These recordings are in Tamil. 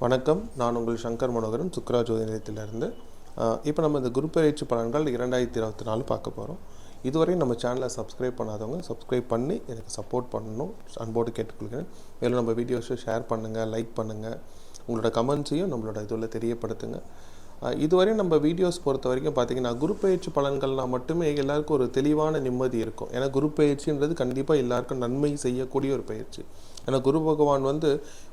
வணக்கம். நான் உங்கள் சங்கர் மனோகரன், சுக்ரா ஜோதி நிலையத்திலிருந்து. இப்போ நம்ம இந்த குரு பெயர்ச்சி பலன்கள் 2024 பார்க்க போகிறோம். இதுவரை நம்ம சேனலை சப்ஸ்கிரைப் பண்ணாதவங்க சப்ஸ்கிரைப் பண்ணி எனக்கு சப்போர்ட் பண்ணணும் அன்போடு கேட்டுக்கொள்கிறேன். மேலும் நம்ம வீடியோஸை ஷேர் பண்ணுங்கள், லைக் பண்ணுங்கள், உங்களோட கமெண்ட்ஸையும் நம்மளோட இதில் தெரியப்படுத்துங்க. இதுவரை நம்ம வீடியோஸ் பொறுத்த வரைக்கும் பார்த்திங்கன்னா குரு பெயர்ச்சி பலன்கள்னால் மட்டுமே எல்லாருக்கும் ஒரு தெளிவான நிம்மதி இருக்கும். ஏன்னா குரு பெயர்ச்சின்றது கண்டிப்பாக எல்லாருக்கும் நன்மை செய்யக்கூடிய ஒரு பயிற்சி. ஏன்னா குரு பகவான்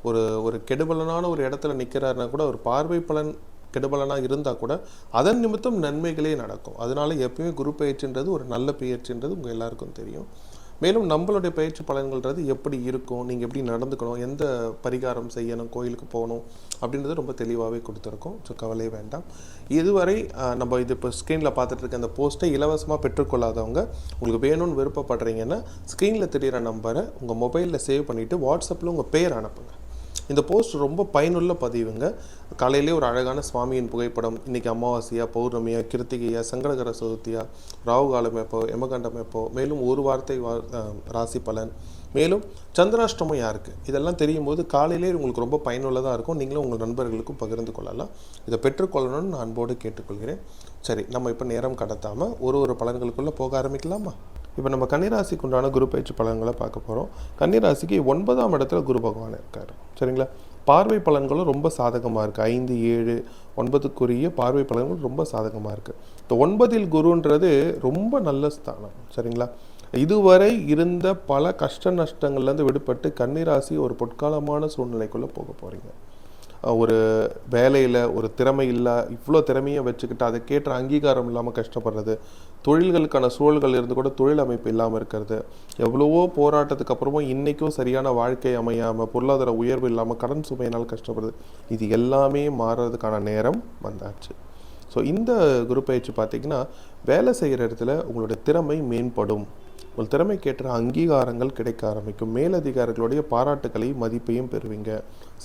ஒரு ஒரு கெடுபலனான ஒரு இடத்துல நிற்கிறாருன்னா கூட ஒரு பார்வை பலன் கெடுபலனாக இருந்தால் கூட அதன் நிமித்தம் நன்மைகளே நடக்கும். அதனால எப்பயுமே குரு பயிற்சின்றது ஒரு நல்ல பயிற்சின்றது உங்கள் எல்லாருக்கும் தெரியும். மேலும் நம்மளுடைய பயிற்சி பலன்கள்ன்றது எப்படி இருக்கும், நீங்கள் எப்படி நடந்துக்கணும், எந்த பரிகாரம் செய்யணும், கோயிலுக்கு போகணும் அப்படின்றது ரொம்ப தெளிவாகவே கொடுத்துருக்கோம். ஸோ கவலையே வேண்டாம். இதுவரை நம்ம இது இப்போ ஸ்க்ரீனில் பார்த்துட்டு இருக்க அந்த போஸ்ட்டை இலவசமாக பெற்றுக்கொள்ளாதவங்க உங்களுக்கு வேணும்னு விருப்பப்படுறீங்கன்னா ஸ்க்ரீனில் தெரிகிற நம்பரை உங்கள் மொபைலில் சேவ் பண்ணிவிட்டு வாட்ஸ்அப்பில் உங்கள் பேர் அனுப்புங்க. இந்த போஸ்ட் ரொம்ப பயனுள்ள பதிவுங்க. காலையிலே ஒரு அழகான சுவாமியின் புகைப்படம், இன்றைக்கி அமாவாசையா, பௌர்ணமியா, கிருத்திகையா, சங்கடகர சதுர்த்தியா, ராகு காலம் எப்போ, யமகண்டம் எப்போ, மேலும் ஒரு வார்த்தை ராசி பலன், மேலும் சந்திராஷ்டமம் யாருக்கு, இதெல்லாம் தெரியும் போது காலையிலே உங்களுக்கு ரொம்ப பயனுள்ளதாக இருக்கும். நீங்களும் உங்கள் நண்பர்களுக்கும் பகிர்ந்து கொள்ளலாம். இதை பெற்றுக்கொள்ளணும்னு நான் அன்போடு கேட்டுக்கொள்கிறேன். சரி, நம்ம இப்போ நேரம் கடத்தாமல் ஒரு பலன்களுக்குள்ளே போக ஆரம்பிக்கலாமா? இப்போ நம்ம கன்னிராசிக்கு உண்டான குரு பயிற்சி பலன்களை பார்க்க போகிறோம். கன்னிராசிக்கு 9ஆம் இடத்துல குரு பகவான் இருக்கார். சரிங்களா? பார்வை பலன்களும் ரொம்ப சாதகமாக இருக்குது. 5, 7, 9க்குரிய பார்வை பலன்கள் ரொம்ப சாதகமாக இருக்குது. இந்த 9இல் குருன்றது ரொம்ப நல்ல ஸ்தானம். சரிங்களா? இதுவரை இருந்த பல கஷ்ட நஷ்டங்கள்லேருந்து விடுபட்டு கன்னிராசி ஒரு பொற்காலமான சூழ்நிலைக்குள்ளே போக போகிறீங்க. ஒரு வேலையில் ஒரு திறமை இல்லை, இவ்வளோ திறமையை வச்சுக்கிட்டு அதை கேட்ட அங்கீகாரம் இல்லாமல் கஷ்டப்படுறது, தொழில்களுக்கான சூழல்கள் இருந்து கூட தொழில் அமைப்பு இல்லாமல் இருக்கிறது, எவ்வளவோ போராட்டத்துக்கு அப்புறமும் இன்றைக்கும் சரியான வாழ்க்கை அமையாமல், பொருளாதார உயர்வு இல்லாமல், கடன் சுமையினால் கஷ்டப்படுறது, இது எல்லாமே மாறுறதுக்கான நேரம் வந்தாச்சு. ஸோ இந்த குரு பயிற்சி பார்த்திங்கன்னா வேலை செய்கிற இடத்துல உங்களுடைய திறமை மேம்படும். உங்கள் திறமைக்கேற்ற அங்கீகாரங்கள் கிடைக்க ஆரம்பிக்கும். மேலதிகாரிகளுடைய பாராட்டுகளையும் மதிப்பையும் பெறுவீங்க.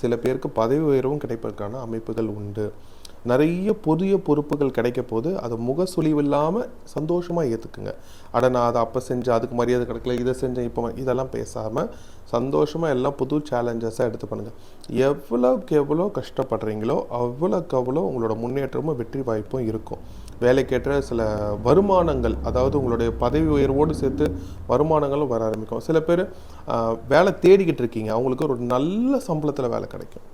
சில பேருக்கு பதவி உயர்வும் கிடைப்பதற்கான அமைப்புகள் உண்டு. நிறைய புதிய பொறுப்புகள் கிடைக்க போது அதை முகசுழிவு இல்லாமல் சந்தோஷமாக ஏற்றுக்குங்க. நான் அதை அப்போ செஞ்சேன், அதுக்கு மரியாதை கிடைக்கல, இதை செஞ்சேன், இப்போ இதெல்லாம் பேசாமல் சந்தோஷமாக எல்லாம் புது சேலஞ்சஸாக எடுத்து பண்ணுங்கள். எவ்வளோக்கு எவ்வளோ கஷ்டப்படுறீங்களோ அவ்வளோக்கு அவ்வளோ உங்களோட முன்னேற்றமும் வெற்றி வாய்ப்பும் இருக்கும். வேலைக்கேற்ற சில வருமானங்கள், அதாவது உங்களுடைய பதவி உயர்வோடு சேர்த்து வருமானங்களும் வர ஆரம்பிக்கும். சில பேர் வேலை தேடிக்கிட்டு இருக்கீங்க, அவங்களுக்கு ஒரு நல்ல சம்பளத்தில் வேலை கிடைக்கும்.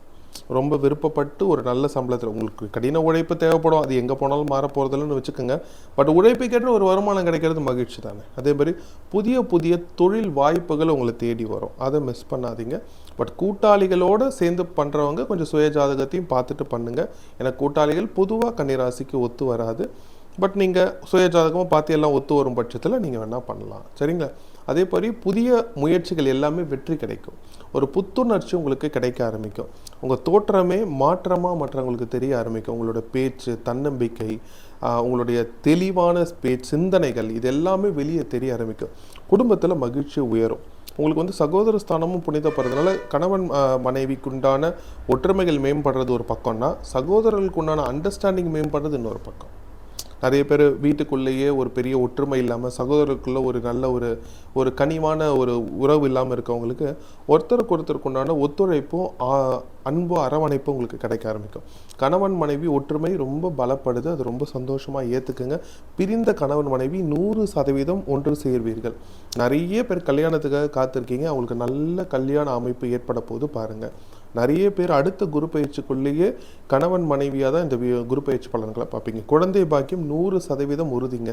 ரொம்ப விருப்பப்பட்டு ஒரு நல்ல சம்பளத்தில், உங்களுக்கு கடின உழைப்பு தேவைப்படும், அது எங்கே போனாலும் மாற போகிறதில்லன்னு வச்சுக்கோங்க. பட் உழைப்புக்கேற்ற ஒரு வருமானம் கிடைக்கிறது மகிழ்ச்சி தானே. அதே மாதிரி புதிய புதிய தொழில் வாய்ப்புகள் உங்களை தேடி வரும், அதை மிஸ் பண்ணாதீங்க. பட் கூட்டாளிகளோடு சேர்ந்து பண்ணுறவங்க கொஞ்சம் சுய ஜாதகத்தையும் பார்த்துட்டு பண்ணுங்கள். ஏன்னா கூட்டாளிகள் பொதுவாக கன்னிராசிக்கு ஒத்து வராது. பட் நீங்கள் சுய ஜாதகமாக பார்த்து எல்லாம் ஒத்து வரும் பட்சத்தில் நீங்கள் வேணால் பண்ணலாம். சரிங்களா? அதே மாதிரி புதிய முயற்சிகள் எல்லாமே வெற்றி கிடைக்கும். ஒரு புத்துணர்ச்சி உங்களுக்கு கிடைக்க ஆரம்பிக்கும். உங்கள் தோற்றமே மாற்றமாக மற்றவங்களுக்கு தெரிய ஆரம்பிக்கும். உங்களோட பேச்சு, தன்னம்பிக்கை, உங்களுடைய தெளிவான சிந்தனைகள், இது எல்லாமே வெளியே தெரிய ஆரம்பிக்கும். குடும்பத்தில் மகிழ்ச்சி உயரும். உங்களுக்கு சகோதர ஸ்தானமும் புனிதப்படுறதுனால கணவன் மனைவிக்குண்டான ஒற்றுமைகள் மேம்படுறது ஒரு பக்கம்னா, சகோதரர்களுக்கு உண்டான அண்டர்ஸ்டாண்டிங் மேம்படுறது இன்னொரு பக்கம். நிறைய பேர் வீட்டுக்குள்ளேயே ஒரு பெரிய ஒற்றுமை இல்லாமல், சகோதரருக்குள்ளே ஒரு நல்ல ஒரு கனிவான ஒரு உறவு இல்லாமல் இருக்கவங்களுக்கு ஒருத்தருக்கு உண்டான ஒத்துழைப்பும் அன்பும் அரவணைப்பும் உங்களுக்கு கிடைக்க ஆரம்பிக்கும். கணவன் மனைவி ஒற்றுமை ரொம்ப பலப்படுது. அது ரொம்ப சந்தோஷமாக ஏற்றுக்குங்க. பிரிந்த கணவன் மனைவி 100% ஒன்று சேர்வீர்கள். நிறைய பேர் கல்யாணத்துக்காக காத்திருக்கீங்க, அவங்களுக்கு நல்ல கல்யாண அமைப்பு ஏற்பட போது பாருங்கள். நிறைய பேர் அடுத்த குரு பயிற்சிக்குள்ளேயே கணவன் மனைவியாக தான் இந்த குரு பயிற்சி பலன்களை பார்ப்பீங்க. குழந்தை பாக்கியம் 100% உறுதிங்க.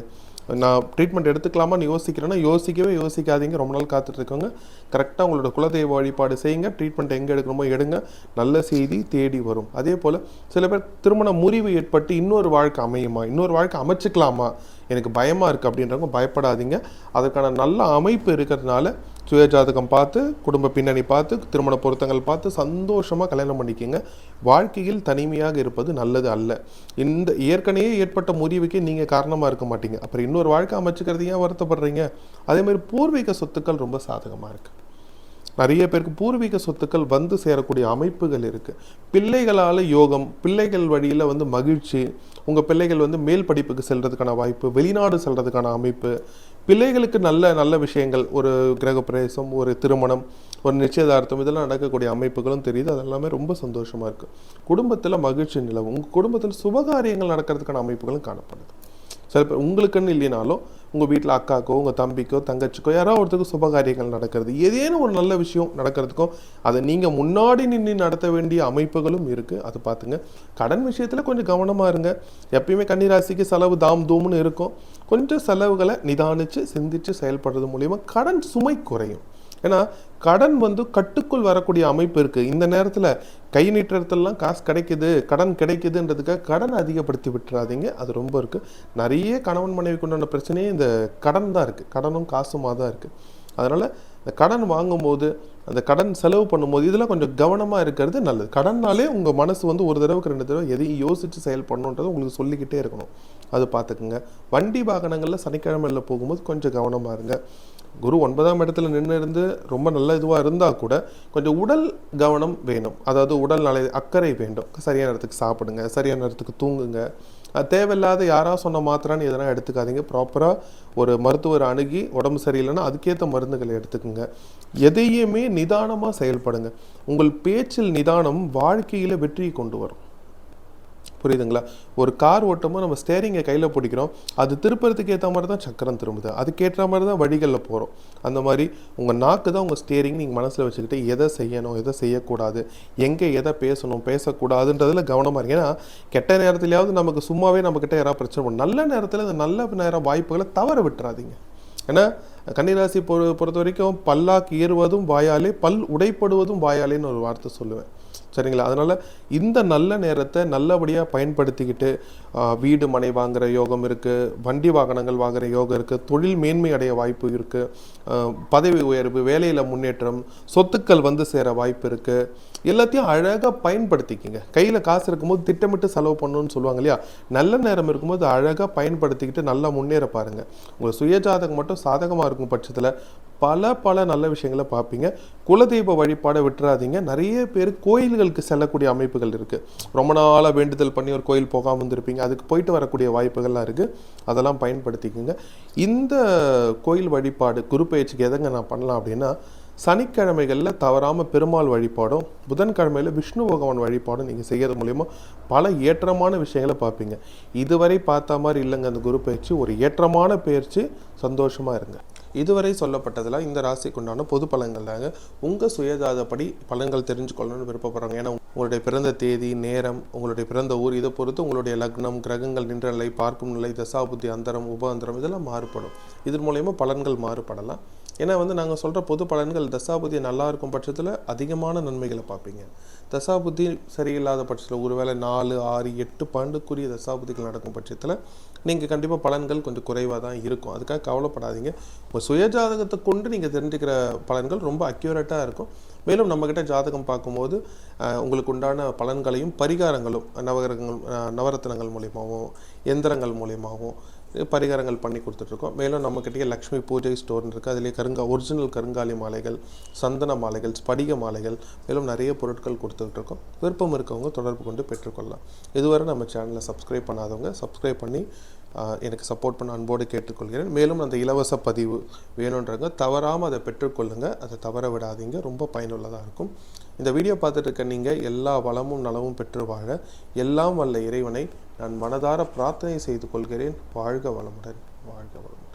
நான் ட்ரீட்மெண்ட் எடுத்துக்கலாமான்னு யோசிக்கிறேன்னா யோசிக்காதீங்க. ரொம்ப நாள் காத்துட்ருக்கோங்க. கரெக்டாக உங்களோட குலதெய்வ வழிபாடு செய்யுங்க. ட்ரீட்மெண்ட் எங்கே எடுக்கணுமோ எடுங்க. நல்ல செய்தி தேடி வரும். அதே போல் சில பேர் திருமண முறிவு ஏற்பட்டு இன்னொரு வாழ்க்கை அமையுமா, இன்னொரு வாழ்க்கை அமைச்சிக்கலாமா, எனக்கு பயமாக இருக்குது அப்படின்றவங்க பயப்படாதீங்க. அதுக்கான நல்ல அமைப்பு இருக்கிறதுனால சுயஜாதகம் பார்த்து, குடும்ப பின்னணி பார்த்து, திருமண பொருத்தங்கள் பார்த்து சந்தோஷமாக கல்யாணம் பண்ணிக்கோங்க. வாழ்க்கையில் தனிமையாக இருப்பது நல்லது அல்ல. இந்த ஏற்கனவே ஏற்பட்ட முறிவுக்கே நீங்கள் காரணமாக இருக்க மாட்டீங்க. அப்புறம் இன்னொரு வாழ்க்கை அமைச்சுக்கிறது ஏன் வருத்தப்படுறீங்க? அதேமாதிரி பூர்வீக சொத்துக்கள் ரொம்ப சாதகமாக இருக்குது. நிறைய பேருக்கு பூர்வீக சொத்துக்கள் சேரக்கூடிய அமைப்புகள் இருக்குது. பிள்ளைகளால் யோகம், பிள்ளைகள் வழியில் மகிழ்ச்சி, உங்கள் பிள்ளைகள் மேல் படிப்புக்கு செல்றதுக்கான வாய்ப்பு, வெளிநாடு செல்றதுக்கான அமைப்பு, பிள்ளைகளுக்கு நல்ல நல்ல விஷயங்கள், ஒரு கிரகப்பிரவேசம், ஒரு திருமணம், ஒரு நிச்சயதார்த்தம், இதெல்லாம் நடக்கக்கூடிய அமைப்புகளும் தெரியுது. அதெல்லாமே ரொம்ப சந்தோஷமாக இருக்குது. குடும்பத்தில் மகிழ்ச்சி நிலவும், உங்கள் குடும்பத்தில் சுபகாரியங்கள் நடக்கிறதுக்கான அமைப்புகளும் காணப்படுது. சில பேர் உங்களுக்குன்னு இல்லைனாலும் உங்கள் வீட்டில் அக்காக்கோ, உங்கள் தம்பிக்கோ, தங்கச்சிக்கோ யாரோ ஒருத்தருக்கு சுபகாரியங்கள் நடக்கிறது, ஏதேனும் ஒரு நல்ல விஷயம் நடக்கிறதுக்கும் அதை நீங்கள் முன்னாடி நின்று நடத்த வேண்டிய அமைப்புகளும் இருக்குது. அதை பார்த்துங்க. கடன் விஷயத்தில் கொஞ்சம் கவனமாக இருங்க. எப்பயுமே கன்னிராசிக்கு செலவு தாம் தூம்னு இருக்கும். கொஞ்சம் செலவுகளை நிதானித்து சிந்தித்து செயல்படுறது மூலிமா கடன் சுமை குறையும். ஏன்னா கடன் கட்டுக்குள் வரக்கூடிய அமைப்பு இருக்குது. இந்த நேரத்தில் கை நீட்டுறதுலாம் காசு கிடைக்குது, கடன் கிடைக்குதுன்றதுக்காக கடன் அதிகப்படுத்தி விட்டுறாதீங்க. அது ரொம்ப இருக்குது. நிறைய கணவன் மனைவிக்கு உண்டான பிரச்சனையே இந்த கடன் தான் இருக்குது. கடனும் காசுமாக தான் இருக்குது. அதனால் இந்த கடன் வாங்கும்போது, அந்த கடன் செலவு பண்ணும்போது இதெல்லாம் கொஞ்சம் கவனமாக இருக்கிறது நல்லது. கடன்னாலே உங்கள் மனசு ஒரு தடவைக்கு 2 தடவை எதையும் யோசித்து செயல்படணுன்றது உங்களுக்கு சொல்லிக்கிட்டே இருக்கணும். அது பார்த்துக்குங்க. வண்டி வாகனங்களில் சனிக்கிழமையில் போகும்போது கொஞ்சம் கவனமாக இருங்க. குரு 9ஆம் இடத்துல நின்று இருந்து ரொம்ப நல்ல இதுவாக இருந்தால் கூட கொஞ்சம் உடல் கவனம் வேணும். அதாவது உடல் நல அக்கறை வேண்டும். சரியான நேரத்துக்கு சாப்பிடுங்க, சரியான நேரத்துக்கு தூங்குங்க. தேவையில்லாத யாராவது சொன்ன மாத்திரான்னு எதனா எடுத்துக்காதீங்க. ப்ராப்பராக ஒரு மருத்துவர் அணுகி உடம்பு சரியில்லைன்னா அதுக்கேற்ற மருந்துகளை எடுத்துக்கோங்க. எதையுமே நிதானமாக செயல்படுங்க. உங்கள் பேச்சில் நிதானம் வாழ்க்கையில் வெற்றியை கொண்டு வரும். புரியுதுங்களா? ஒரு கார் ஓட்டமோ நம்ம ஸ்டேரிங்கை கையில் பிடிக்கிறோம், அது திருப்பறதுக்கு ஏற்ற மாதிரி தான் சக்கரம் திரும்புது, அதுக்கேற்ற மாதிரி தான் வழிகளில் போகிறோம். அந்த மாதிரி உங்கள் நாக்கு தான் உங்கள் ஸ்டேரிங். நீங்கள் மனசில் வச்சுக்கிட்டு எதை செய்யணும், எதை செய்யக்கூடாது, எங்கே எதை பேசணும், பேசக்கூடாதுன்றதில் கவனமாக இருக்கு. ஏன்னா கெட்ட நேரத்துலையாவது நமக்கு சும்மாவே நம்மக்கிட்ட யாராவது பிரச்சனை பண்ணும். நல்ல நேரத்தில் இந்த நல்ல நேரம் வாய்ப்புகளை தவற விட்டுறாதீங்க. ஏன்னா கன்னிராசி பொறுத்த வரைக்கும் பல்லாக்கு ஏறுவதும் வாயாலே, பல் உடைப்படுவதும் வாயாலேன்னு ஒரு வார்த்தை சொல்லுவேன். சரிங்களா? அதனால் இந்த நல்ல நேரத்தை நல்லபடியாக பயன்படுத்திக்கிட்டு வீடு மனை வாங்குகிற யோகம் இருக்குது, வண்டி வாகனங்கள் வாங்குகிற யோகம் இருக்குது, தொழில் மேன்மை அடைய வாய்ப்பு இருக்குது, பதவி உயர்வு, வேலையில் முன்னேற்றம், சொத்துக்கள் சேர வாய்ப்பு இருக்குது. எல்லாத்தையும் அழகாக பயன்படுத்திக்கிங்க. கையில் காசு இருக்கும்போது திட்டமிட்டு செலவு பண்ணணும்னு சொல்லுவாங்க இல்லையா? நல்ல நேரம் இருக்கும்போது அழகாக பயன்படுத்திக்கிட்டு நல்லா முன்னேற பாருங்கள். உங்கள் சுயஜாதகம் மட்டும் சாதகமாக இருக்கும் பட்சத்தில் பல நல்ல விஷயங்களை பார்ப்பீங்க. குலதெய்வ வழிபாடை விட்டுறாதீங்க. நிறைய பேர் கோயில்களுக்கு செல்லக்கூடிய அமைப்புகள் இருக்குது. ரொம்ப நாளாக வேண்டுதல் பண்ணி ஒரு கோயில் போகாமல் இருந்திருப்பீங்க, அதுக்கு போயிட்டு வரக்கூடிய வாய்ப்புகள்லாம் இருக்குது. அதெல்லாம் பயன்படுத்திக்கோங்க. இந்த கோயில் வழிபாடு குரு பயிற்சிக்கு எதங்க நான் பண்ணலாம் அப்படின்னா, சனிக்கிழமைகளில் தவறாமல் பெருமாள் வழிபாடும், புதன்கிழமையில் விஷ்ணு பகவான் வழிபாடும் நீங்கள் செய்யறது மூலிமா பல ஏற்றமான விஷயங்களை பார்ப்பீங்க. இதுவரை பார்த்த மாதிரி இல்லைங்க அந்த குரு பயிற்சி. ஒரு ஏற்றமான பயிற்சி. சந்தோஷமாக இருங்க. இதுவரை சொல்லப்பட்டதில் இந்த ராசிக்குண்டான பொது பலன்கள் தாங்க. உங்கள் சுயஜாதப்படி பலன்கள் தெரிஞ்சுக்கொள்ளணும்னு விருப்பப்படுறாங்க. ஏன்னா உங்களுடைய பிறந்த தேதி, நேரம், உங்களுடைய பிறந்த ஊர், இதை பொறுத்து உங்களுடைய லக்னம், கிரகங்கள் நின்ற நிலை, பார்க்கும் நிலை, தசாபுத்தி, அந்தரம், உபஅந்தரம் இதெல்லாம் மாறுபடும். இதன் மூலயமா பலன்கள் மாறுபடலாம். ஏன்னா நாங்கள் சொல்கிற பொது பலன்கள் தசாபுத்தி நல்லா இருக்கும் பட்சத்தில் அதிகமான நன்மைகளை பார்ப்பீங்க. தசாபுத்தி சரியில்லாத பட்சத்தில் ஒருவேளை 4, 6, 8, 12 தசாபுத்திகள் நடக்கும் பட்சத்தில் நீங்கள் கண்டிப்பாக பலன்கள் கொஞ்சம் குறைவாக தான் இருக்கும். அதுக்காக கவலைப்படாதீங்க. இப்போ சுயஜாதகத்தை கொண்டு நீங்கள் தெரிஞ்சுக்கிற பலன்கள் ரொம்ப அக்யூரேட்டாக இருக்கும். மேலும் நம்மக்கிட்ட ஜாதகம் பார்க்கும்போது உங்களுக்கு உண்டான பலன்களையும் பரிகாரங்களும் நவரத்னங்கள் மூலியமாகவும் எந்திரங்கள் மூலியமாகவும் பரிகாரங்கள் பண்ணி கொடுத்துட்ருக்கோம். மேலும் நம்மக்கிட்டே லக்ஷ்மி பூஜை ஸ்டோர்னு இருக்குது. அதிலே ஒரிஜினல் கருங்காலி மாலைகள், சந்தன மாலைகள், ஸ்படிக மாலைகள், மேலும் நிறைய பொருட்கள் கொடுத்துட்ருக்கோம். விருப்பம் இருக்கவங்க தொடர்பு கொண்டு பெற்றுக்கொள்ளலாம். இதுவரை நம்ம சேனலை சப்ஸ்கிரைப் பண்ணாதவங்க சப்ஸ்கிரைப் பண்ணி எனக்கு சப்போர்ட் பண்ண அன்போடு கேட்டுக்கொள்கிறேன். மேலும் அந்த இலவச பதிவு வேணுன்றவங்க தவறாமல் அதை பெற்றுக்கொள்ளுங்கள். அதை தவற விடாதீங்க. ரொம்ப பயனுள்ளதாக இருக்கும். இந்த வீடியோ பார்த்துட்டு இருக்க நீங்கள் எல்லா வளமும் நலமும் பெற்று வாழ எல்லாம் வல்ல இறைவனை நான் மனதார பிரார்த்தனை செய்து கொள்கிறேன். வாழ்க வளமுடன். வாழ்க வளமுடன்.